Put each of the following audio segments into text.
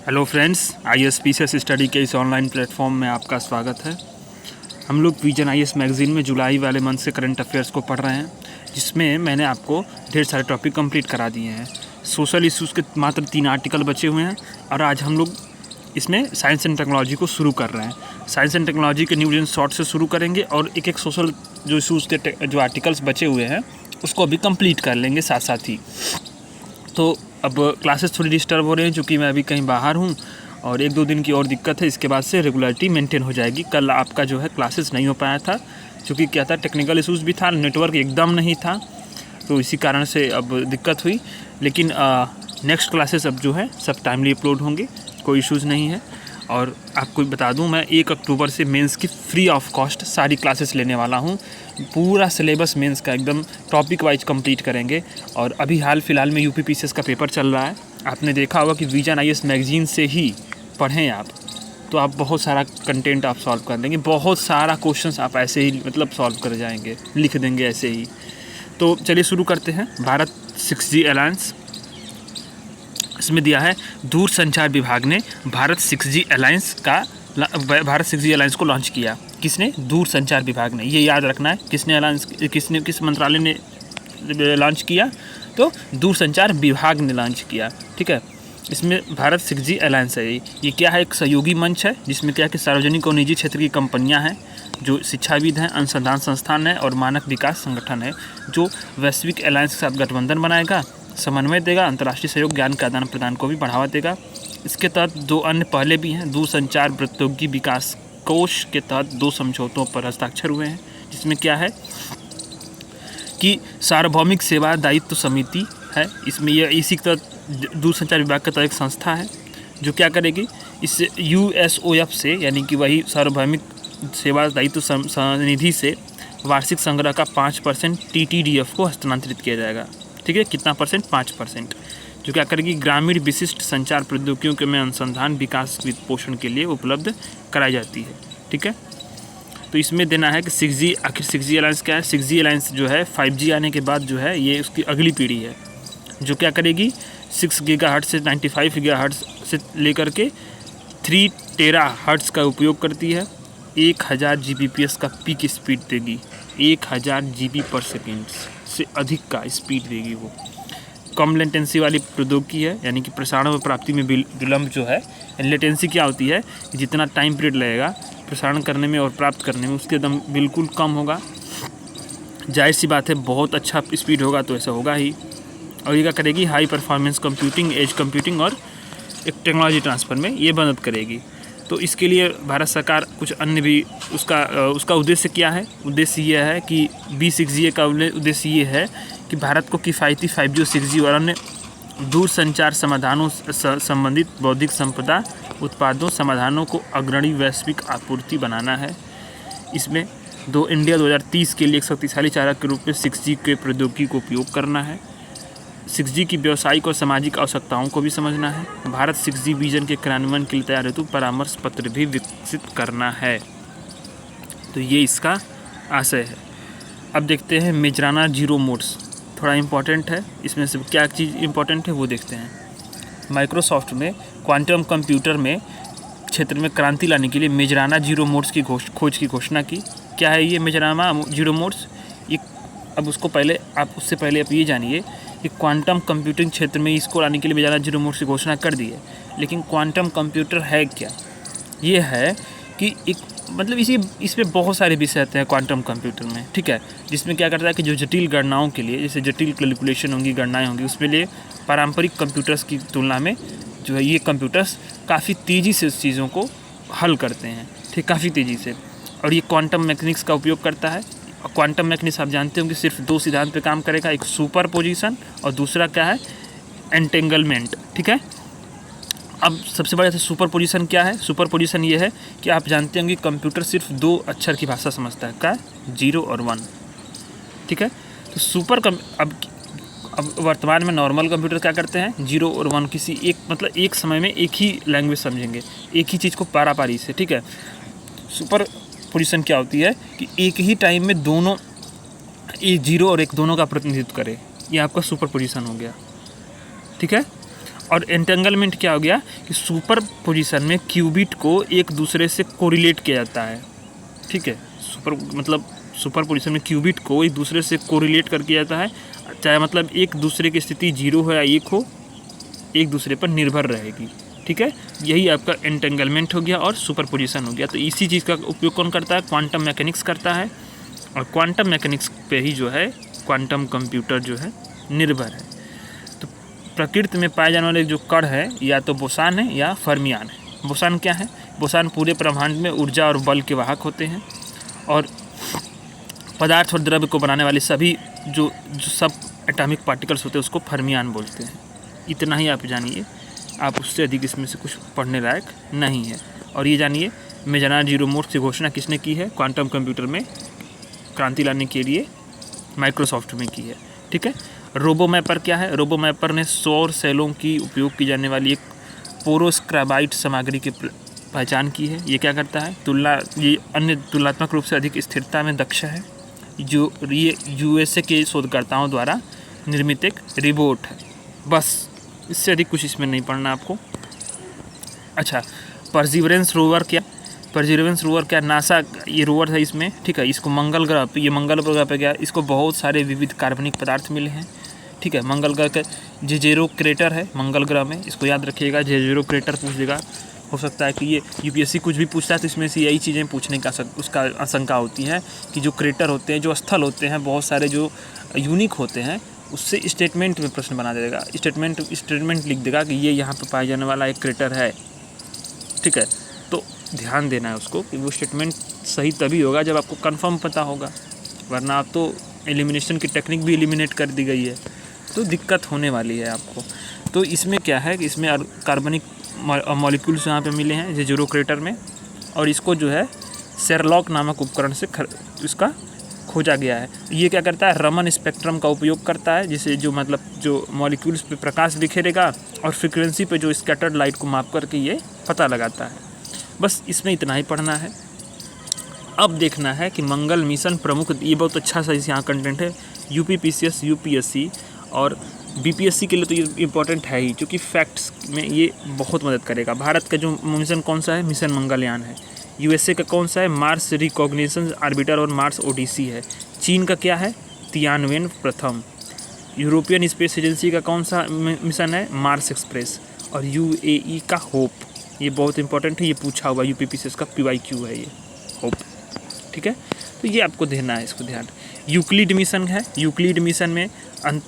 Hello friends, ISPCS study के इस online platform में आपका स्वागत है। हम लोग विजन IAS मैगज़ीन में जुलाई वाले मंथ से करंट अफेयर्स को पढ़ रहे हैं, जिसमें मैंने आपको ढेर सारे टॉपिक कंप्लीट करा दिए हैं। सोशल इश्यूज़ के मात्र 3 आर्टिकल बचे हुए हैं और आज हम लोग इसमें साइंस एंड टेक्नोलॉजी को शुरू कर रहे हैं। साइंस एंड टेक्नोलॉजी के न्यूज एंड शॉर्ट से शुरू करेंगे और एक सोशल जो इशूज़ के जो आर्टिकल्स बचे हुए हैं उसको अभी कंप्लीट कर लेंगे साथ साथ ही। तो अब क्लासेस थोड़ी डिस्टर्ब हो रही हैं क्योंकि मैं अभी कहीं बाहर हूँ और 1-2 दिन की और दिक्कत है। इसके बाद से रेगुलरिटी मेंटेन हो जाएगी। कल आपका जो है क्लासेस नहीं हो पाया था क्योंकि क्या था, टेक्निकल इशूज़ भी था, नेटवर्क एकदम नहीं था, तो इसी कारण से अब दिक्कत हुई। लेकिन नेक्स्ट क्लासेस अब जो है सब टाइमली अपलोड होंगे, कोई इश्यूज़ नहीं है। और आपको बता दूं, मैं 1 अक्टूबर से मेंस की फ्री ऑफ कॉस्ट सारी क्लासेस लेने वाला हूं। पूरा सिलेबस मेंस का एकदम टॉपिक वाइज कंप्लीट करेंगे। और अभी हाल फिलहाल में UPPCS का पेपर चल रहा है। आपने देखा होगा कि विजन IAS मैगज़ीन से ही पढ़ें आप, तो आप बहुत सारा कंटेंट आप सॉल्व कर देंगे, बहुत सारा क्वेश्चंस आप ऐसे ही मतलब सॉल्व कर जाएंगे, लिख देंगे ऐसे ही। तो चलिए शुरू करते हैं। भारत 6G अलायंस, इसमें दिया है दूर संचार विभाग ने भारत 6G अलायंस को लॉन्च किया। किसने? दूर संचार विभाग ने। ये याद रखना है, किस मंत्रालय ने लॉन्च किया? तो दूर संचार विभाग ने लॉन्च किया। ठीक है, इसमें भारत 6G अलायंस है। ये क्या है? एक सहयोगी मंच है जिसमें क्या है कि सार्वजनिक और निजी क्षेत्र की कंपनियां हैं, जो शिक्षाविद हैं, अनुसंधान संस्थान है और मानक विकास संगठन है, जो वैश्विक अलायंस के साथ गठबंधन बनाएगा, समन्वय देगा, अंतर्राष्ट्रीय सहयोग, ज्ञान के आदान प्रदान को भी बढ़ावा देगा। इसके तहत 2 अन्य पहले भी हैं। दूरसंचार प्रौद्योगिकी विकास कोष के तहत 2 समझौतों पर हस्ताक्षर हुए हैं, जिसमें क्या है कि सार्वभौमिक सेवा दायित्व समिति है। इसमें यह इसी के तहत दूरसंचार विभाग का तहत एक संस्था है जो क्या करेगी, इससे USOF से, यानी कि वही सार्वभौमिक सेवा दायित्व निधि से वार्षिक संग्रह का 5% TTDF को हस्तांतरित किया जाएगा। ठीक है, कितना परसेंट? 5%, जो क्या करेगी, ग्रामीण विशिष्ट संचार प्रौद्योगिकियों के में अनुसंधान विकास वित्त पोषण के लिए उपलब्ध कराई जाती है। ठीक है, तो इसमें देना है कि 6G, आखिर 6G अलायंस क्या है? 6G अलायंस जो है 5G आने के बाद जो है ये उसकी अगली पीढ़ी है, जो क्या करेगी 6 GHz से 95 GHz से लेकर के 3 THz का उपयोग करती है। 1000 Gbps का पीक स्पीड देगी, 1000 GB/सेकेंड से अधिक का स्पीड देगी वो। कम लेटेंसी वाली प्रौद्योगिकी है, यानी कि प्रसारण और प्राप्ति में विलंब जो है, लेटेंसी क्या होती है, जितना टाइम पीरियड लगेगा प्रसारण करने में और प्राप्त करने में, उसके दम बिल्कुल कम होगा। जाहिर सी बात है, बहुत अच्छा स्पीड होगा तो ऐसा होगा ही। और ये क्या करेगी, high performance computing, edge computing और एक टेक्नोलॉजी ट्रांसफ़र में ये मदद करेगी। तो इसके लिए भारत सरकार कुछ अन्य भी उसका उद्देश्य क्या है? उद्देश्य ये है कि B6G का उद्देश्य ये है कि भारत को किफ़ायती 5G और 6G और अन्य दूर संचार समाधानों संबंधित बौद्धिक संपदा उत्पादों समाधानों को अग्रणी वैश्विक आपूर्ति बनाना है। इसमें इंडिया 2030 के लिए एक शक्तिशाली चालक के रूप में 6G के प्रौद्योगिकी को उपयोग करना है। 6G की व्यावसायिक और सामाजिक आवश्यकताओं को भी समझना है। भारत 6G विजन के क्रियान्वयन के लिए तैयार हेतु परामर्श पत्र भी विकसित करना है। तो ये इसका आशय है। अब देखते हैं मेजराना जीरो मोड्स, थोड़ा इम्पॉर्टेंट है। इसमें से क्या चीज़ इम्पॉर्टेंट है वो देखते हैं। माइक्रोसॉफ्ट में क्वांटम कंप्यूटर में क्षेत्र में क्रांति लाने के लिए मेजराना जीरो मोड्स की खोज की घोषणा की। क्या है ये मेजराना जीरो मोड्स? ये अब उससे पहले आप ये जानिए कि क्वांटम कंप्यूटिंग क्षेत्र में इसको लाने के लिए मेजराना जीरो मोड्स की घोषणा कर दी है। लेकिन क्वांटम कंप्यूटर है क्या? ये है कि एक मतलब इसमें बहुत सारे विषय आते हैं क्वांटम कंप्यूटर में। ठीक है, जिसमें क्या करता है कि जो जटिल गणनाओं के लिए, जैसे जटिल कैलकुलेशन होंगी, गणनाएं होंगी, उसमें लिए पारंपरिक कंप्यूटर्स की तुलना में जो है ये कंप्यूटर्स काफ़ी तेज़ी से उस चीज़ों को हल करते हैं। ठीक, काफ़ी तेज़ी से। और ये क्वांटम मैकेनिक्स का उपयोग करता है। क्वांटम मैकेनिक्स आप जानते होंगे सिर्फ 2 सिद्धांत पे काम करेगा, एक सुपर पोजिशन और दूसरा क्या है, एंटेंगलमेंट। ठीक है, अब सबसे बड़ा सुपर पोजिशन क्या है? सुपर पोजिशन ये है कि आप जानते होंगे कंप्यूटर सिर्फ 2 अक्षर की भाषा समझता है, क्या? 0 और 1। ठीक है, तो अब वर्तमान में नॉर्मल कंप्यूटर क्या करते हैं, 0 और 1 किसी एक समय में एक ही लैंग्वेज समझेंगे, एक ही चीज़ को पारी से। ठीक है, सुपर पोजीशन क्या होती है कि एक ही टाइम में दोनों, एक 0 और एक दोनों का प्रतिनिधित्व करे, ये आपका सुपर पोजीशन हो गया। ठीक है, और एंटेंगलमेंट क्या हो गया कि सुपर पोजिशन में क्यूबिट को एक दूसरे से कोरिलेट किया जाता है, ठीक है। सुपर पोजिशन में क्यूबिट को एक दूसरे से कोरिलेट कर किया जाता है, चाहे मतलब एक दूसरे की स्थिति 0 हो या 1 हो, एक दूसरे पर निर्भर रहेगी, ठीक है। यही आपका एंटेंगलमेंट हो गया और सुपरपोजिशन हो गया। तो इसी चीज़ का उपयोग कौन करता है? क्वांटम मैकेनिक्स करता है, और क्वांटम मैकेनिक्स पे ही जो है क्वांटम कंप्यूटर जो है निर्भर है। तो प्रकृति में पाए जाने वाले जो कण है या तो बोसान है या फर्मियान है। बोसान क्या है? बोसान पूरे ब्रह्मांड में ऊर्जा और बल के वाहक होते हैं, और पदार्थ और द्रव्य को बनाने वाले सभी जो सब एटॉमिक पार्टिकल्स होते हैं उसको फर्मियान बोलते हैं। इतना ही आप जानिए, आप उससे अधिक इसमें से कुछ पढ़ने लायक नहीं है। और ये जानिए मेजरनाल्ड जीरोमोर की घोषणा किसने की है? क्वांटम कंप्यूटर में क्रांति लाने के लिए माइक्रोसॉफ्ट में की है, ठीक है। रोबो मैपर क्या है? रोबो मैपर ने सौर सेलों की उपयोग की जाने वाली एक पोरोस्क्राबाइट सामग्री की पहचान की है। ये क्या करता है? ये अन्य तुलनात्मक रूप से अधिक स्थिरता में दक्ष है। जो ये यूएसए के शोधकर्ताओं द्वारा निर्मित एक रिबोट है। बस इससे अधिक कुछ इसमें नहीं पढ़ना आपको। अच्छा, परसिवरेंस रोवर क्या? परसिवरेंस रोवर क्या? नासा ये रोवर है इसमें, ठीक है। इसको मंगल ग्रह पे, ये मंगल ग्रह पे क्या, इसको बहुत सारे विविध कार्बनिक पदार्थ मिले हैं, ठीक है। मंगल ग्रह का जेजेरो क्रेटर है मंगल ग्रह में, इसको याद रखिएगा। जेजेरो क्रेटर पूछ देगा, हो सकता है कि ये यूपीएससी कुछ भी पूछता है तो इसमें से यही चीज़ें पूछने का उसका आशंका होती है कि जो क्रेटर होते हैं, जो स्थल होते हैं, बहुत सारे जो यूनिक होते हैं, उससे स्टेटमेंट में प्रश्न बना देगा। स्टेटमेंट लिख देगा कि ये यहाँ पे पाया जाने वाला एक क्रेटर है, ठीक है। तो ध्यान देना है उसको कि वो स्टेटमेंट सही तभी होगा जब आपको कंफर्म पता होगा, वरना आप तो एलिमिनेशन की टेक्निक भी एलिमिनेट कर दी गई है, तो दिक्कत होने वाली है आपको। तो इसमें क्या है कि इसमें कार्बनिक मॉलिक्यूल्स यहाँ पे मिले हैं जेजेरो क्रेटर में, और इसको जो है शेरलॉक नामक उपकरण से इसका खोजा गया है। ये क्या करता है? रमन स्पेक्ट्रम का उपयोग करता है, जिसे जो मॉलिक्यूल्स पे प्रकाश बिखेरेगा और फ्रीक्वेंसी पे जो स्कैटर्ड लाइट को माप करके ये पता लगाता है। बस इसमें इतना ही पढ़ना है। अब देखना है कि मंगल मिशन प्रमुख, ये बहुत अच्छा सा यहाँ कंटेंट है। यूपीपीसीएस, यूपीएससी और बीपीएससी के लिए तो ये इम्पोर्टेंट है ही, क्योंकि फैक्ट्स में ये बहुत मदद करेगा। भारत का जो मिशन कौन सा है? मिशन मंगलयान है। यूएसए का कौन सा है? मार्स रिकॉग्निशन आर्बिटर और मार्स ओडिसी है। चीन का क्या है? तियानवेन प्रथम। यूरोपियन स्पेस एजेंसी का कौन सा मिशन है? Mars express. और यूएई का होप, ये बहुत इंपॉर्टेंट है, ये पूछा हुआ यूपीपीसीएस का PYQ है ये होप, ठीक है। तो ये आपको देना है, इसको ध्यान। यूक्लिड मिशन है। यूक्लिड मिशन में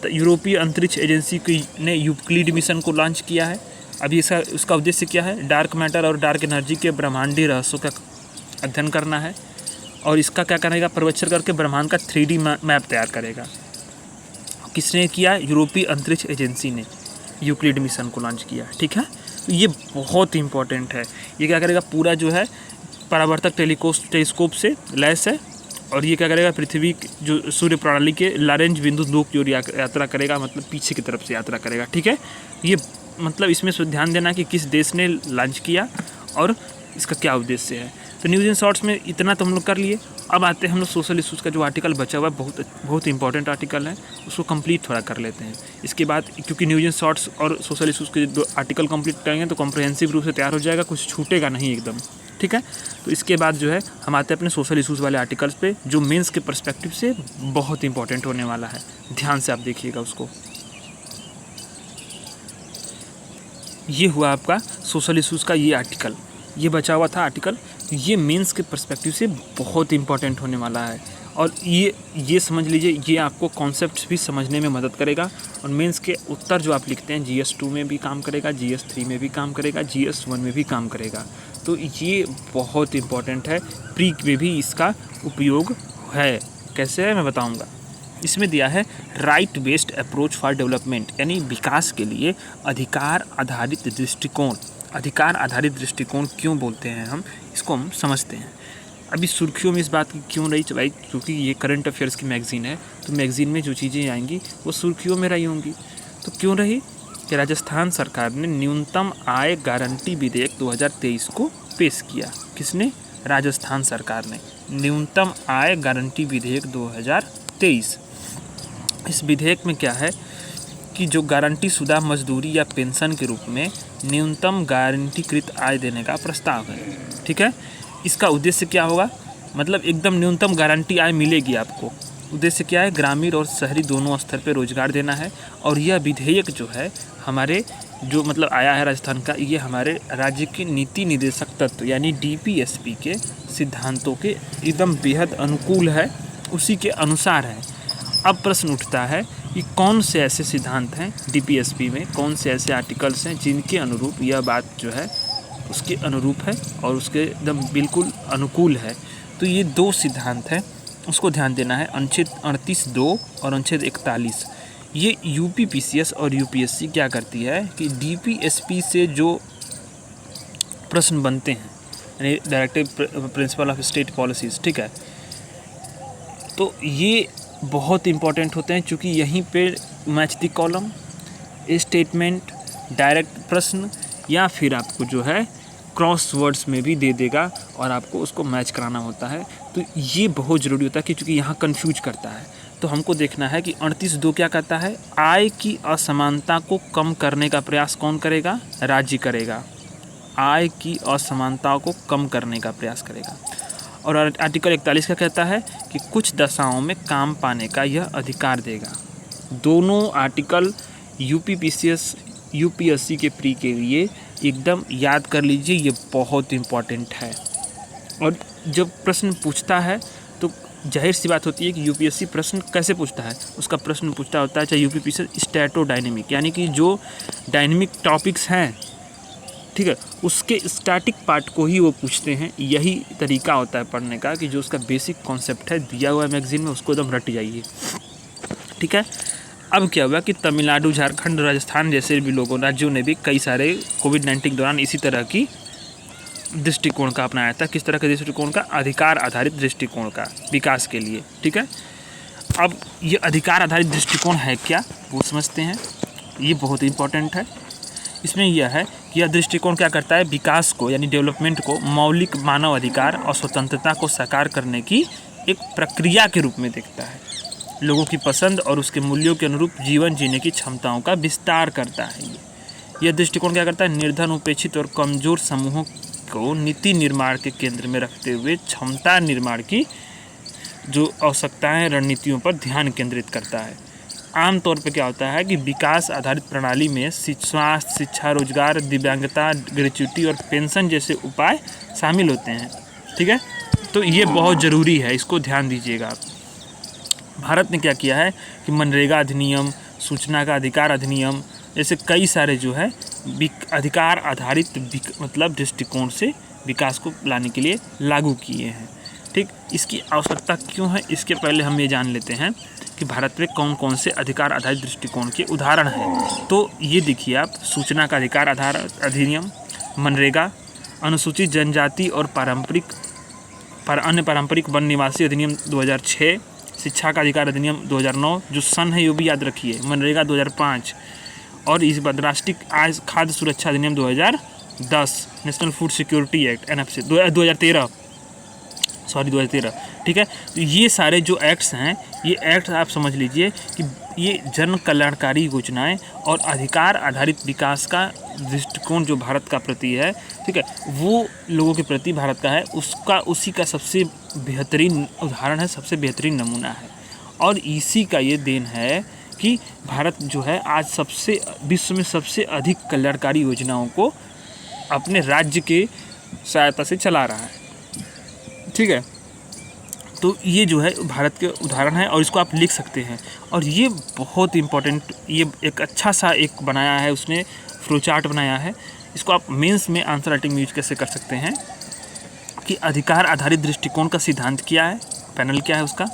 यूरोपीय अंतरिक्ष एजेंसी ने यूक्लिड मिशन को लॉन्च किया है। अभी उसका उद्देश्य क्या है? डार्क मैटर और डार्क एनर्जी के ब्रह्मांडीय रहस्यों का अध्ययन करना है, और इसका क्या करेगा? पर्यवेक्षण करके ब्रह्मांड का 3D मैप तैयार करेगा। किसने किया? यूरोपीय अंतरिक्ष एजेंसी ने यूक्लिड मिशन को लॉन्च किया, ठीक है। तो ये बहुत इंपॉर्टेंट है। ये क्या करेगा? पूरा जो है परावर्तक टेलीस्कोप से लैस है, और ये क्या करेगा? पृथ्वी जो सूर्य प्रणाली के लैरेंज बिंदु 2 की ओर यात्रा करेगा, मतलब पीछे की तरफ से यात्रा करेगा, ठीक है। ये मतलब इसमें ध्यान देना कि किस देश ने लॉन्च किया और इसका क्या उद्देश्य है। तो न्यूज़ इन शॉर्ट्स में इतना तो हम लोग कर लिए। अब आते हैं हम लोग सोशल इशूज़ का जो आर्टिकल बचा हुआ है, बहुत इंपॉर्टेंट आर्टिकल है, उसको कंप्लीट थोड़ा कर लेते हैं। इसके बाद क्योंकि न्यूज़ इन शॉर्ट्स और सोशल इशूज़ के जो आर्टिकल कंप्लीट करेंगे तो कॉम्प्रिहेंसिव रूप से तैयार हो जाएगा, कुछ छूटेगा नहीं एकदम, ठीक है। तो इसके बाद जो है हम आते हैं अपने सोशल इशूज़ वाले आर्टिकल्स पे, जो मेंस के पर्सपेक्टिव से बहुत इंपॉर्टेंट होने वाला है। ध्यान से आप देखिएगा उसको। ये हुआ आपका सोशल इशूज़ का ये आर्टिकल, ये बचा हुआ था आर्टिकल। ये मेंस के पर्सपेक्टिव से बहुत इंपॉर्टेंट होने वाला है, और ये समझ लीजिए, ये आपको कॉन्सेप्ट्स भी समझने में मदद करेगा। और मेंस के उत्तर जो आप लिखते हैं GS2 में भी काम करेगा, GS3 में भी काम करेगा, GS1 में भी काम करेगा। तो ये बहुत इंपॉर्टेंट है। प्री में भी इसका उपयोग है। कैसे है मैं बताऊँगा। इसमें दिया है right based approach for development, यानी विकास के लिए अधिकार आधारित दृष्टिकोण। अधिकार आधारित दृष्टिकोण क्यों बोलते हैं हम, इसको हम समझते हैं। अभी सुर्खियों में इस बात की क्यों रही भाई? क्योंकि ये करंट अफेयर्स की मैगज़ीन है, तो मैगज़ीन में जो चीज़ें आएंगी वो सुर्खियों में रही होंगी। तो क्यों रही? कि राजस्थान सरकार ने न्यूनतम आय गारंटी विधेयक 2023 को पेश किया। किसने? राजस्थान सरकार ने न्यूनतम आय गारंटी विधेयक 2023। इस विधेयक में क्या है कि जो गारंटीशुदा मजदूरी या पेंशन के रूप में न्यूनतम गारंटीकृत आय देने का प्रस्ताव है। ठीक है, इसका उद्देश्य क्या होगा, मतलब एकदम न्यूनतम गारंटी आय मिलेगी आपको। उद्देश्य क्या है, ग्रामीण और शहरी दोनों स्तर पर रोजगार देना है। और यह विधेयक जो है हमारे जो मतलब आया है राजस्थान का, ये हमारे राज्य के नीति निदेशक तत्व यानी डीपीएसपी के सिद्धांतों के एकदम बेहद अनुकूल है, उसी के अनुसार है। अब प्रश्न उठता है कि कौन से ऐसे सिद्धांत हैं डीपीएसपी में, कौन से ऐसे आर्टिकल्स हैं जिनके अनुरूप यह बात जो है उसके अनुरूप है और उसके एकदम बिल्कुल अनुकूल है। तो ये 2 सिद्धांत हैं, उसको ध्यान देना है, अनुच्छेद 38(2) और अनुच्छेद 41। ये यूपीपीसीएस और यूपीएससी क्या करती है कि डीपीएसपी से जो प्रश्न बनते हैं यानी directive principle of state policies, ठीक है, तो ये बहुत इंपॉर्टेंट होते हैं क्योंकि यहीं पे match the column, statement, direct प्रश्न या फिर आपको जो है क्रॉस वर्ड्स में भी दे देगा और आपको उसको मैच कराना होता है। तो ये बहुत ज़रूरी होता है क्योंकि यहाँ कंफ्यूज करता है। तो हमको देखना है कि 38(2) क्या कहता है, आय की असमानता को कम करने का प्रयास कौन करेगा, राज्य करेगा। आय की असमानता को कम करने का प्रयास करेगा। और आर्टिकल 41 का कहता है कि कुछ दशाओं में काम पाने का यह अधिकार देगा। दोनों आर्टिकल यूपीपीसीएस यूपीएससी के प्री के लिए एकदम याद कर लीजिए, ये बहुत इम्पॉर्टेंट है। और जब प्रश्न पूछता है तो जाहिर सी बात होती है कि यूपीएससी प्रश्न कैसे पूछता है, उसका प्रश्न पूछता होता है चाहे यूपीपीसीएस स्टैटोडायनेमिक, यानी कि जो डायनेमिक टॉपिक्स हैं, ठीक है, उसके स्टैटिक पार्ट को ही वो पूछते हैं। यही तरीका होता है पढ़ने का कि जो उसका बेसिक कॉन्सेप्ट है दिया हुआ है मैगजीन में, उसको एकदम रट जाइए। ठीक है, अब क्या हुआ कि तमिलनाडु, झारखंड, राजस्थान जैसे भी राज्यों ने भी कई सारे कोविड-19 के दौरान इसी तरह की दृष्टिकोण का अपनाया था। किस तरह के दृष्टिकोण का, अधिकार आधारित दृष्टिकोण का, विकास के लिए। ठीक है, अब ये अधिकार आधारित दृष्टिकोण है क्या, वो समझते हैं। ये बहुत इंपॉर्टेंट है। इसमें यह है कि यह दृष्टिकोण क्या करता है, विकास को यानी डेवलपमेंट को मौलिक मानव अधिकार और स्वतंत्रता को साकार करने की एक प्रक्रिया के रूप में देखता है। लोगों की पसंद और उसके मूल्यों के अनुरूप जीवन जीने की क्षमताओं का विस्तार करता है। यह दृष्टिकोण क्या करता है, निर्धन, उपेक्षित और कमज़ोर समूहों को नीति निर्माण के केंद्र में रखते हुए क्षमता निर्माण की जो आवश्यकताएं, रणनीतियों पर ध्यान केंद्रित करता है। आमतौर पर क्या होता है कि विकास आधारित प्रणाली में स्वास्थ्य, शिक्षा, रोजगार, दिव्यांगता, ग्रेच्युटी और पेंशन जैसे उपाय शामिल होते हैं। ठीक है, तो ये बहुत ज़रूरी है, इसको ध्यान दीजिएगा आप। भारत ने क्या किया है कि मनरेगा अधिनियम, सूचना का अधिकार अधिनियम जैसे कई सारे जो है अधिकार आधारित मतलब दृष्टिकोण से विकास को लाने के लिए लागू किए हैं। ठीक, इसकी आवश्यकता क्यों है, इसके पहले हम ये जान लेते हैं कि भारत में कौन कौन से अधिकार आधारित दृष्टिकोण के उदाहरण हैं। तो ये देखिए आप, सूचना का अधिकार आधार अधिनियम, मनरेगा, अनुसूचित जनजाति और अन्य पारंपरिक वन निवासी अधिनियम 2006, शिक्षा का अधिकार अधिनियम 2009, जो सन है ये भी याद रखिए, मनरेगा 2005 और इस बाद राष्ट्रीय खाद्य सुरक्षा अधिनियम 2010, national food security act NFC 2013। ठीक है, तो ये सारे जो एक्ट्स हैं, ये एक्ट आप समझ लीजिए कि ये जन कल्याणकारी योजनाएं और अधिकार आधारित विकास का दृष्टिकोण जो भारत का प्रति है, ठीक है, वो लोगों के प्रति भारत का है, उसका उसी का सबसे बेहतरीन उदाहरण है, सबसे बेहतरीन नमूना है। और इसी का ये देन है कि भारत जो है आज विश्व में सबसे अधिक कल्याणकारी योजनाओं को अपने राज्य के सहायता से चला रहा है। ठीक है, तो ये जो है भारत के उदाहरण है और इसको आप लिख सकते हैं। और ये बहुत इम्पोर्टेंट, ये एक अच्छा सा एक बनाया है उसने, फ्लो चार्ट बनाया है। इसको आप मेंस में आंसर राइटिंग में यूज कैसे कर सकते हैं कि अधिकार आधारित दृष्टिकोण का सिद्धांत क्या है, पैनल क्या है उसका,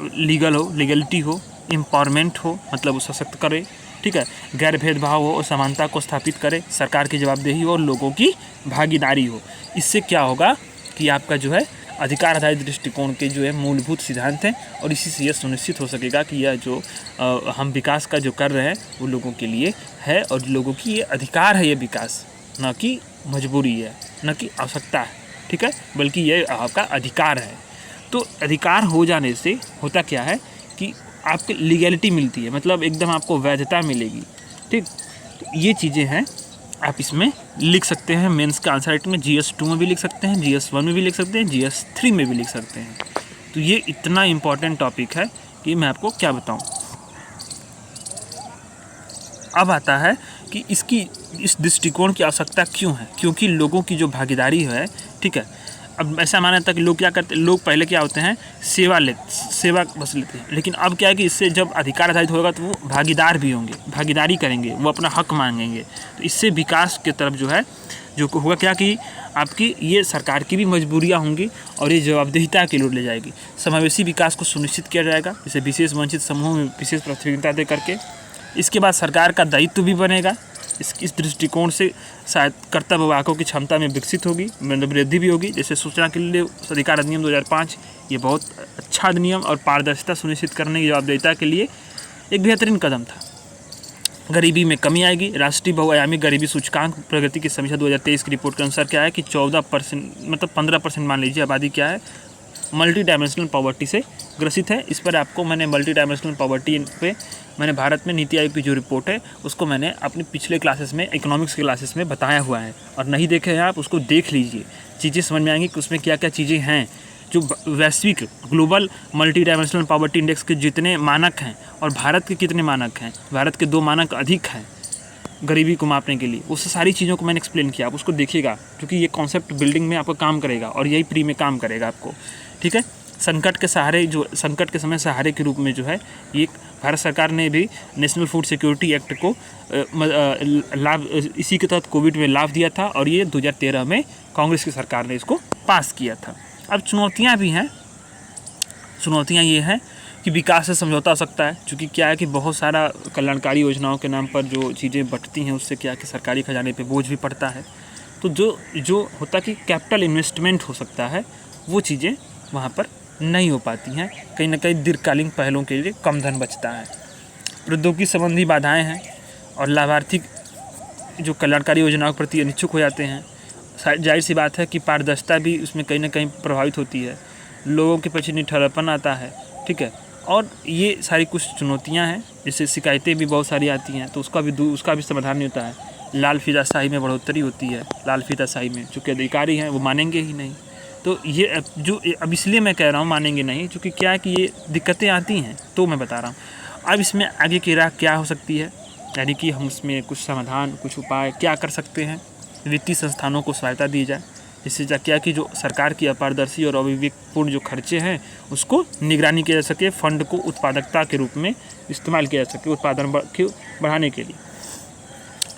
लीगल हो, लीगलिटी हो, एम्पावरमेंट हो मतलब वो सशक्त करे, ठीक है, गैर भेदभाव हो और समानता को स्थापित करे, सरकार की जवाबदेही हो और लोगों की भागीदारी हो। इससे क्या होगा कि आपका जो है अधिकार आधारित दृष्टिकोण के जो है मूलभूत सिद्धांत हैं और इसी से यह सुनिश्चित हो सकेगा कि यह जो हम विकास का जो कर रहे हैं वो लोगों के लिए है और लोगों की ये अधिकार है, ये विकास न कि मजबूरी है, न कि आवश्यकता है। ठीक है, बल्कि ये आपका अधिकार है। तो अधिकार हो जाने से होता क्या है कि आपको लीगैलिटी मिलती है, मतलब एकदम आपको वैधता मिलेगी। ठीक, तो ये चीज़ें हैं, आप इसमें लिख सकते हैं। मेंस का आंसर राइटिंग में GS 2 में भी लिख सकते हैं, GS 1 में भी लिख सकते हैं, GS 3 में भी लिख सकते हैं। तो ये इतना इम्पॉर्टेंट टॉपिक है कि मैं आपको क्या बताऊं। अब आता है कि इस दृष्टिकोण की आवश्यकता क्यों है, क्योंकि लोगों की जो भागीदारी है, ठीक है। अब ऐसा माना था कि लोग क्या करते, लोग पहले क्या होते हैं, सेवा बस लेते हैं, लेकिन अब क्या है कि इससे जब अधिकार आधारित होगा तो वो भागीदार भी होंगे, भागीदारी करेंगे, वो अपना हक मांगेंगे। तो इससे विकास की तरफ जो है जो होगा क्या कि आपकी ये सरकार की भी मजबूरियाँ होंगी और ये जवाबदेहिता की ओर ले जाएगी। समावेशी विकास को सुनिश्चित किया जाएगा, जैसे विशेष वंचित समूहों में विशेष प्राथमिकता दे करके। इसके बाद सरकार का दायित्व भी बनेगा। इस दृष्टिकोण से शायद कर्तव्यवाहकों की क्षमता में विकसित होगी, मतलब वृद्धि भी होगी। जैसे सूचना के लिए अधिकार अधिनियम 2005, ये बहुत अच्छा अधिनियम और पारदर्शिता सुनिश्चित करने की जवाबदेहिता के लिए एक बेहतरीन कदम था। गरीबी में कमी आएगी। राष्ट्रीय बहुआयामी गरीबी सूचकांक प्रगति की समीक्षा 2023 की रिपोर्ट के अनुसार क्या है कि 14%, मतलब 15% मान लीजिए आबादी क्या है, मल्टी डायमेंशनल पॉवर्टी से ग्रसित है। इस पर आपको मैंने मल्टी डायमेंशनल पॉवर्टी पे मैंने भारत में नीति आयोग की जो रिपोर्ट है उसको मैंने अपने पिछले क्लासेस में, इकोनॉमिक्स के क्लासेस में बताया हुआ है, और नहीं देखे हैं आप उसको देख लीजिए। चीज़ें समझ में आएंगी कि उसमें क्या क्या चीज़ें हैं। जो वैश्विक global multi dimensional poverty index के जितने मानक हैं और भारत के कितने मानक हैं, भारत के 2 मानक अधिक हैं गरीबी को मापने के लिए, उस सारी चीज़ों को मैंने एक्सप्लेन किया। आप उसको देखिएगा क्योंकि ये कॉन्सेप्ट बिल्डिंग में आपको काम करेगा और यही प्री में काम करेगा आपको। ठीक है, संकट के समय सहारे के रूप में जो है ये भारत सरकार ने भी नेशनल फूड सिक्योरिटी एक्ट को लाभ, इसी के तहत कोविड में लाभ दिया था और ये 2013 में कांग्रेस की सरकार ने इसको पास किया था। अब चुनौतियाँ भी हैं। चुनौतियाँ ये हैं कि विकास से समझौता हो सकता है, क्योंकि क्या है कि बहुत सारा कल्याणकारी योजनाओं के नाम पर जो चीज़ें बंटती हैं उससे क्या है कि सरकारी खजाने पे बोझ भी पड़ता है। तो जो होता कि कैपिटल इन्वेस्टमेंट हो सकता है वो चीज़ें वहाँ पर नहीं हो पाती हैं। कहीं ना कहीं दीर्घकालीन पहलों के लिए कम धन बचता है। प्रौद्योगिकी संबंधी बाधाएँ हैं और लाभार्थी जो कल्याणकारी योजनाओं के प्रति अनिच्छुक हो जाते हैं। जाहिर सी बात है कि पारदर्शिता भी उसमें कहीं ना कहीं प्रभावित होती है, लोगों के पीछे निठहरापन आता है। ठीक है, और ये सारी कुछ चुनौतियां हैं। जैसे शिकायतें भी बहुत सारी आती हैं तो उसका भी समाधान नहीं होता है। लाल फीताशाही में बढ़ोतरी होती है, लाल फीताशाही में चूँकि अधिकारी हैं वो मानेंगे ही नहीं। तो ये अब इसलिए मैं कह रहा हूँ मानेंगे नहीं, क्योंकि क्या है कि ये दिक्कतें आती हैं तो मैं बता रहा हूँ। अब इसमें आगे की राह क्या हो सकती है, यानी कि हम इसमें कुछ समाधान, कुछ उपाय क्या कर सकते हैं। वित्तीय संस्थानों को सहायता दी जाए, जिससे क्या कि जो सरकार की अपारदर्शी और अविवेकपूर्ण जो खर्चे हैं उसको निगरानी किया जा सके, फंड को उत्पादकता के रूप में इस्तेमाल किया जा सके, उत्पादन बढ़ाने के लिए।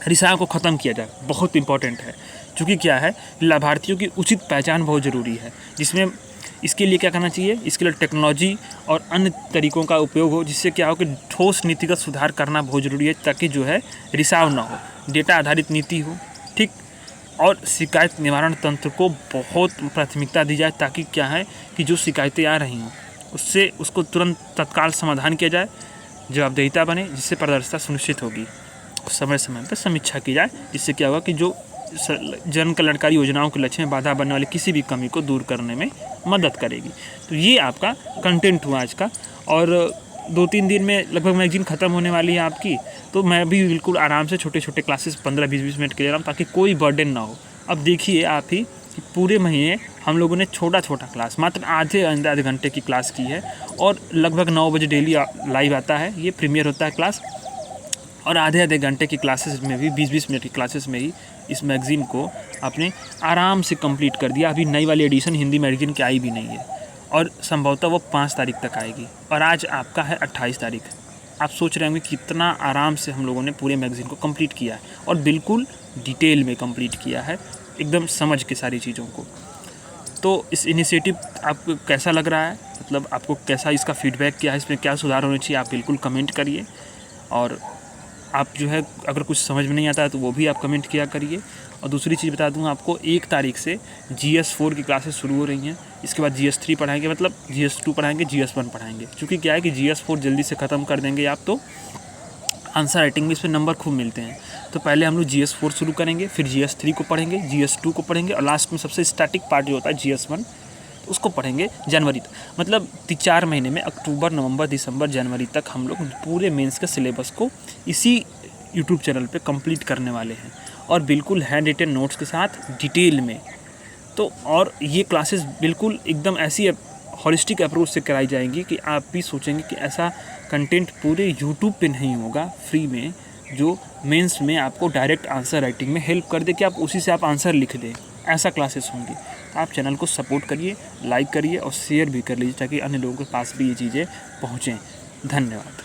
रिसाव को ख़त्म किया जाए, बहुत इंपॉर्टेंट है, क्योंकि क्या है लाभार्थियों की उचित पहचान बहुत ज़रूरी है, जिसमें इसके लिए क्या करना चाहिए, इसके लिए टेक्नोलॉजी और अन्य तरीकों का उपयोग हो, जिससे क्या हो कि ठोस नीतिगत सुधार करना बहुत ज़रूरी है, ताकि जो है रिसाव ना हो, डेटा आधारित नीति हो। ठीक, और शिकायत निवारण तंत्र को बहुत प्राथमिकता दी जाए, ताकि क्या है कि जो शिकायतें आ रही हैं उसको तुरंत तत्काल समाधान किया जाए, जवाबदेहिता बने, जिससे पारदर्शिता सुनिश्चित होगी। समय समय पर समीक्षा की जाए, जिससे क्या होगा कि जो जन कल्याणकारी योजनाओं के लक्ष्य में बाधा बनने वाली किसी भी कमी को दूर करने में मदद करेगी। तो ये आपका कंटेंट हुआ आज का, और 2-3 दिन में लगभग मैगजीन ख़त्म होने वाली है आपकी। तो मैं भी बिल्कुल आराम से छोटे छोटे क्लासेस 15-20 मिनट के ले रहा हूँ, ताकि कोई बर्डन ना हो। अब देखिए आप ही कि पूरे महीने हम लोगों ने छोटा छोटा क्लास, मात्र आधे घंटे की क्लास की है, और लगभग 9 बजे डेली लाइव आता है, ये प्रीमियर होता है क्लास। और आधे घंटे की क्लासेस में भी 20-20 मिनट की क्लासेस में ही इस मैगज़ीन को आपने आराम से कंप्लीट कर दिया। अभी नई वाली एडिशन हिंदी मैगज़ीन की आई भी नहीं है, और संभवतः वो 5 तारीख तक आएगी, और आज आपका है 28 तारीख। आप सोच रहे होंगे कितना आराम से हम लोगों ने पूरे मैगज़ीन को कंप्लीट किया है, और बिल्कुल डिटेल में कंप्लीट किया है, एकदम समझ के सारी चीज़ों को। तो इस इनिशिएटिव आपको कैसा लग रहा है, मतलब आपको कैसा इसका फीडबैक क्या है, इसमें क्या सुधार होने चाहिए, आप बिल्कुल कमेंट करिए। और आप जो है अगर कुछ समझ में नहीं आता है तो वो भी आप कमेंट किया करिए। और दूसरी चीज़ बता दूं आपको, 1 तारीख से GS 4 की क्लासेस शुरू हो रही हैं। इसके बाद GS 3 पढ़ाएंगे, मतलब GS 2 पढ़ाएंगे, GS 1 पढ़ाएंगे। क्योंकि क्या है कि GS 4 जल्दी से ख़त्म कर देंगे आप, तो आंसर राइटिंग में इस पर नंबर खूब मिलते हैं। तो पहले हम लोग GS 4 शुरू करेंगे, फिर GS 3 को पढ़ेंगे, GS 2 को पढ़ेंगे, और लास्ट में सबसे स्टैटिक पार्ट जो होता है GS 1, तो उसको पढ़ेंगे जनवरी तक। मतलब 4 महीने में अक्टूबर, नवंबर, दिसंबर, जनवरी तक हम लोग पूरे मेंस के सिलेबस को इसी यूट्यूब चैनल पे कंप्लीट करने वाले हैं, और बिल्कुल हैंड रिटन नोट्स के साथ डिटेल में। तो और ये क्लासेस बिल्कुल एकदम ऐसी हॉलिस्टिक अप्रोच से कराई जाएंगी कि आप भी सोचेंगे कि ऐसा कंटेंट पूरे यूट्यूब पे नहीं होगा फ्री में, जो मेंस में आपको डायरेक्ट आंसर राइटिंग में हेल्प कर दे कि आप उसी से आप आंसर लिख दें। ऐसा क्लासेस होंगी। तो आप चैनल को सपोर्ट करिए, लाइक करिए और शेयर भी कर लीजिए, ताकि अन्य लोगों के पास भी ये चीज़ें पहुँचें। धन्यवाद।